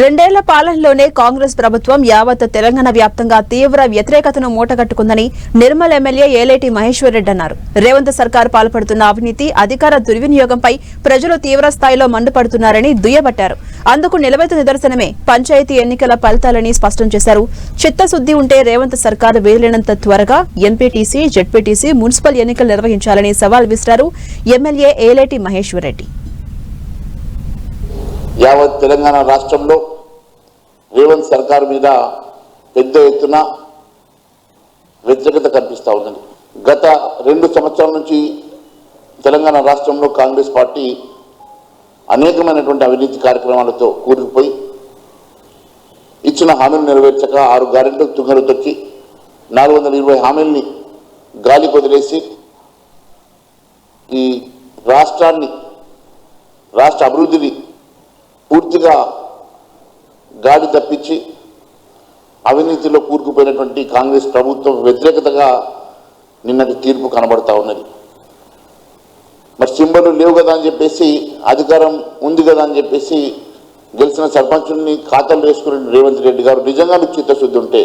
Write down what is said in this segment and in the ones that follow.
రెండేళ్ల పాలనలోనే కాంగ్రెస్ ప్రభుత్వం యావత్ తెలంగాణ వ్యాప్తంగా తీవ్ర వ్యతిరేకతను మూటగట్టుకుందని నిర్మల్ ఎమ్మెల్యే ఏలేటి మహేశ్వర్ రెడ్డి అన్నారు. రేవంత్ సర్కార్ పాల్పడుతున్న అవినీతి, అధికార దుర్వినియోగంపై ప్రజలు తీవ్ర స్థాయిలో మండిపడుతున్నారని దుయ్యబట్టారు. అందుకు నిలబెత్తు నిదర్శనమే పంచాయతీ ఎన్నికల ఫలితాలని స్పష్టం చేశారు. చిత్తశుద్ది ఉంటే రేవంత్ సర్కార్ వీలైనంత త్వరగా ఎంపీటీసీ, జెడ్పీటీసీ, మున్సిపల్ ఎన్నికలు నిర్వహించాలని సవాల్ విసిరారు ఎమ్మెల్యే ఏలేటి మహేశ్వర్ రెడ్డి. యావత్ తెలంగాణ రాష్ట్రంలో రేవంత్ సర్కార్ మీద పెద్ద ఎత్తున వ్యతిరేకత కనిపిస్తూ ఉన్నది. గత 2 సంవత్సరాల నుంచి తెలంగాణ రాష్ట్రంలో కాంగ్రెస్ పార్టీ అనేకమైనటువంటి అవినీతి కార్యక్రమాలతో కూరుకుపోయి ఇచ్చిన హామీలు నెరవేర్చక 6 గ్యారెంటీలు తుంగలు తొక్కి 420 హామీల్ని గాలి వదిలేసి ఈ రాష్ట్ర అభివృద్ధిని పూర్తిగా గాడి తప్పించి అవినీతిలో కూరుకుపోయినటువంటి కాంగ్రెస్ ప్రభుత్వం వ్యతిరేకతగా నిన్నటి తీర్పు కనబడతా ఉన్నది. మరి సింబలు లేవు కదా అని చెప్పేసి, అధికారం ఉంది కదా అని చెప్పేసి గెలిచిన సర్పంచుల్ని ఖాతాలు వేసుకుని రేవంత్ రెడ్డి గారు నిజంగా మీకు చిత్తశుద్ధి ఉంటే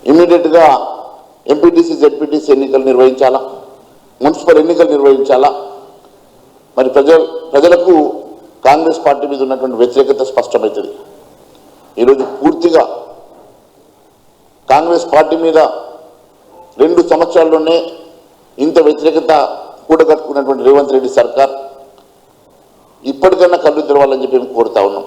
ఇమ్మీడియట్గా ఎంపీటీసీ, జెడ్పీటీసీ ఎన్నికలు నిర్వహించాలా, మున్సిపల్ ఎన్నికలు నిర్వహించాలా. మరి ప్రజలకు కాంగ్రెస్ పార్టీ మీద ఉన్నటువంటి వ్యతిరేకత స్పష్టమవుతుంది. ఈరోజు పూర్తిగా కాంగ్రెస్ పార్టీ మీద 2 సంవత్సరాల్లోనే ఇంత వ్యతిరేకత కూడగట్టుకున్నటువంటి రేవంత్ రెడ్డి సర్కార్ ఇప్పటికైనా కళ్ళు తెరవాలని చెప్పి మేము కోరుతా ఉన్నాం.